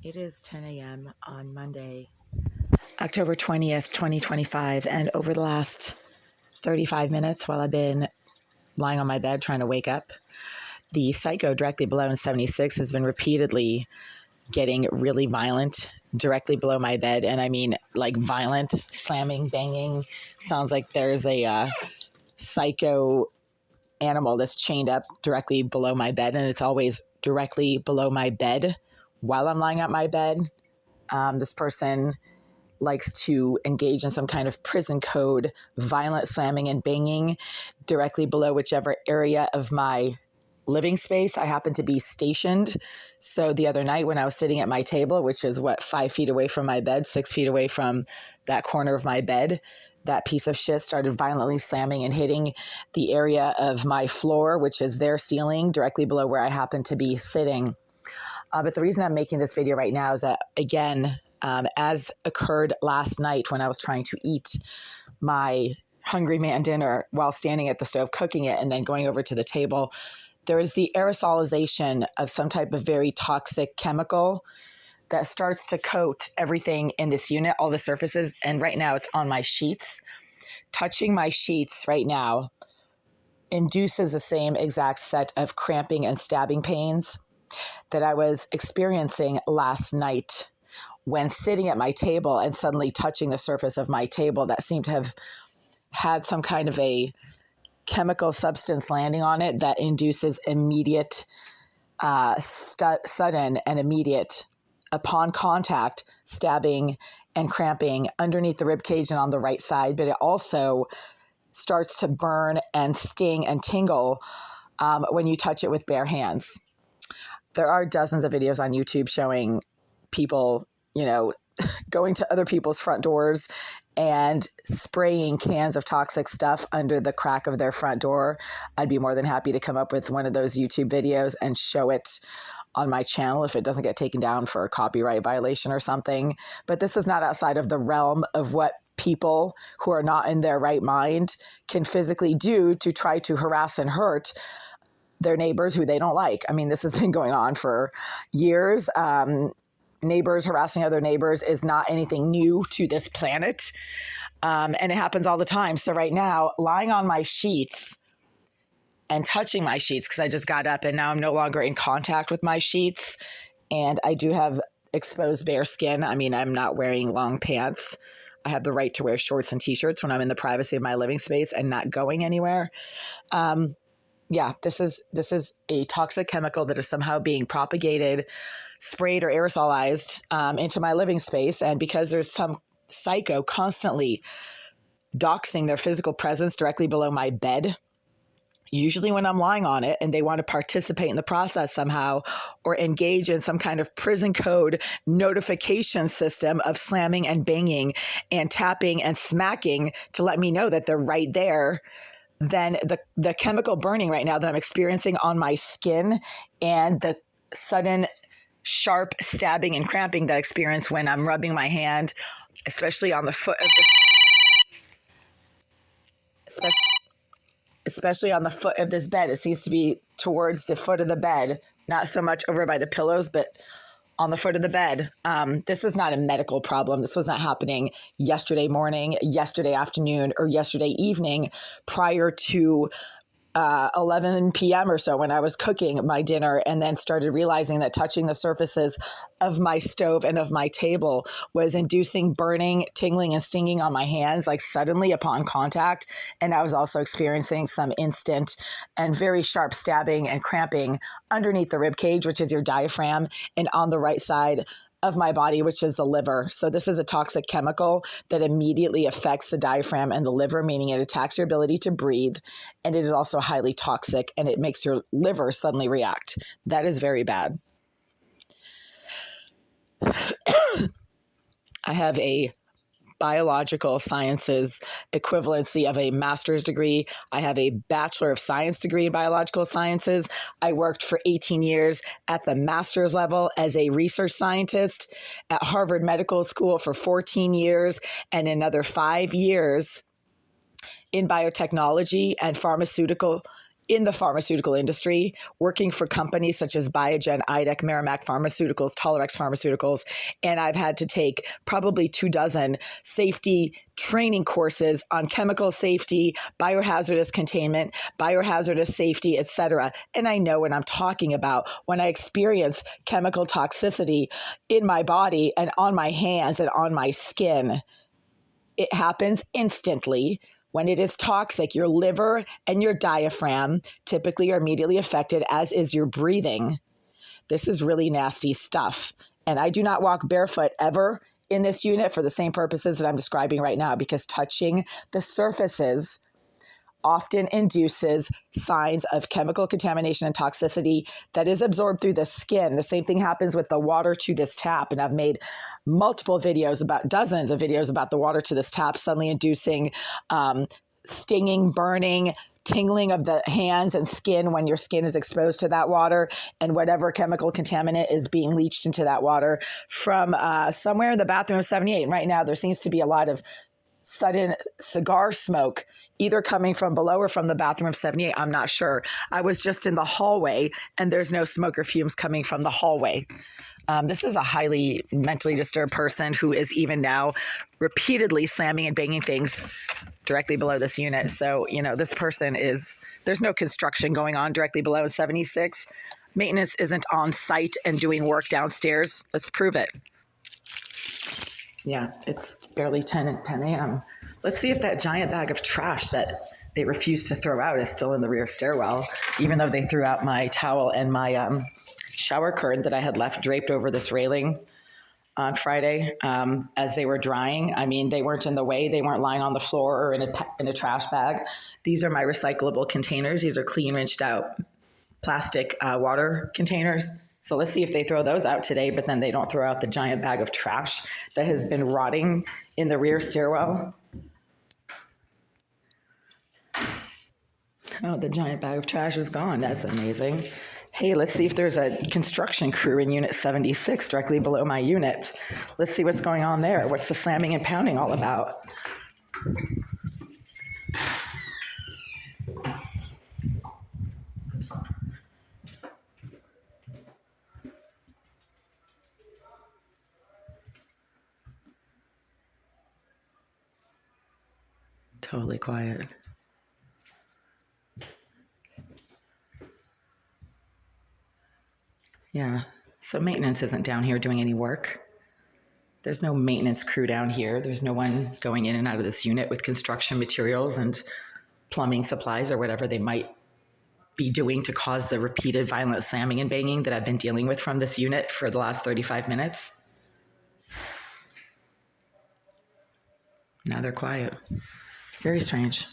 It is 10 a.m. on Monday, October 20th, 2025. And over the last 35 minutes while I've been lying on my bed trying to wake up, the psycho directly below in 76 has been repeatedly getting really violent directly below my bed. And I mean, like violent, slamming, banging. Sounds like there's a psycho animal that's chained up directly below my bed. And it's always directly below my bed while I'm lying on my bed. This person likes to engage in some kind of prison code, violent slamming and banging directly below whichever area of my living space I happen to be stationed. So the other night when I was sitting at my table, which is 5 feet away from my bed, 6 feet away from that corner of my bed, that piece of shit started violently slamming and hitting the area of my floor, which is their ceiling, directly below where I happen to be sitting. But the reason I'm making this video right now is that, again, as occurred last night when I was trying to eat my Hungry Man dinner while standing at the stove cooking it and then going over to the table, there is the aerosolization of some type of very toxic chemical that starts to coat everything in this unit, all the surfaces. And right now it's on my sheets. Touching my sheets right now induces the same exact set of cramping and stabbing pains that I was experiencing last night when sitting at my table and suddenly touching the surface of my table that seemed to have had some kind of a chemical substance landing on it that induces immediate, sudden and immediate, upon contact, stabbing and cramping underneath the rib cage and on the right side. But it also starts to burn and sting and tingle when you touch it with bare hands. There are dozens of videos on YouTube showing people, going to other people's front doors and spraying cans of toxic stuff under the crack of their front door. I'd be more than happy to come up with one of those YouTube videos and show it on my channel if it doesn't get taken down for a copyright violation or something. But this is not outside of the realm of what people who are not in their right mind can physically do to try to harass and hurt their neighbors who they don't like. I mean, this has been going on for years. Neighbors harassing other neighbors is not anything new to this planet. And it happens all the time. So right now, lying on my sheets and touching my sheets, because I just got up and now I'm no longer in contact with my sheets. And I do have exposed bare skin. I mean, I'm not wearing long pants. I have the right to wear shorts and t-shirts when I'm in the privacy of my living space and not going anywhere. Yeah, this is a toxic chemical that is somehow being propagated, sprayed or aerosolized into my living space. And because there's some psycho constantly doxing their physical presence directly below my bed, usually when I'm lying on it, and they want to participate in the process somehow or engage in some kind of prison code notification system of slamming and banging and tapping and smacking to let me know that they're right there, then the chemical burning right now that I'm experiencing on my skin and the sudden sharp stabbing and cramping that I experience when I'm rubbing my hand, especially on the foot of especially on the foot of this bed. It seems to be towards the foot of the bed, not so much over by the pillows, but on the foot of the bed. This is not a medical problem. This was not happening yesterday morning, yesterday afternoon, or yesterday evening prior to 11 p.m. or so when I was cooking my dinner, and then started realizing that touching the surfaces of my stove and of my table was inducing burning, tingling, and stinging on my hands, like suddenly upon contact. And I was also experiencing some instant and very sharp stabbing and cramping underneath the rib cage, which is your diaphragm, and on the right side of my body, which is the liver. So this is a toxic chemical that immediately affects the diaphragm and the liver, meaning it attacks your ability to breathe. And it is also highly toxic, and it makes your liver suddenly react. That is very bad. I have a biological sciences equivalency of a master's degree. I have a Bachelor of Science degree in biological sciences. I worked for 18 years at the master's level as a research scientist at Harvard Medical School for 14 years, and another 5 years in biotechnology and pharmaceutical in the pharmaceutical industry, working for companies such as Biogen, IDEC, Merrimack Pharmaceuticals, Tolerex Pharmaceuticals, and I've had to take probably 24 safety training courses on chemical safety, biohazardous containment, biohazardous safety, etc. And I know what I'm talking about when I experience chemical toxicity in my body and on my hands and on my skin. It happens instantly. When it is toxic, your liver and your diaphragm typically are immediately affected, as is your breathing. This is really nasty stuff. And I do not walk barefoot ever in this unit for the same purposes that I'm describing right now, because touching the surfaces often induces signs of chemical contamination and toxicity that is absorbed through the skin. The same thing happens with the water to this tap. And I've made multiple videos, about dozens of videos about the water to this tap suddenly inducing stinging, burning, tingling of the hands and skin when your skin is exposed to that water, and whatever chemical contaminant is being leached into that water from somewhere in the bathroom of 78. And right now there seems to be a lot of sudden cigar smoke, either coming from below or from the bathroom of 78. I'm not sure. I was just in the hallway and there's no smoke or fumes coming from the hallway. This is a highly mentally disturbed person who is even now repeatedly slamming and banging things directly below this unit. So, this person there's no construction going on directly below in 76. Maintenance isn't on site and doing work downstairs. Let's prove it. Yeah, it's barely 10 a.m. Let's see if that giant bag of trash that they refused to throw out is still in the rear stairwell, even though they threw out my towel and my shower curtain that I had left draped over this railing on Friday as they were drying. I mean, they weren't in the way. They weren't lying on the floor or in a trash bag. These are my recyclable containers. These are clean, rinsed out plastic water containers. So let's see if they throw those out today, but then they don't throw out the giant bag of trash that has been rotting in the rear stairwell. Oh, the giant bag of trash is gone. That's amazing. Hey, let's see if there's a construction crew in unit 76 directly below my unit. Let's see what's going on there. What's the slamming and pounding all about? Totally quiet. Yeah, so maintenance isn't down here doing any work. There's no maintenance crew down here. There's no one going in and out of this unit with construction materials and plumbing supplies or whatever they might be doing to cause the repeated violent slamming and banging that I've been dealing with from this unit for the last 35 minutes. Now they're quiet. Very strange.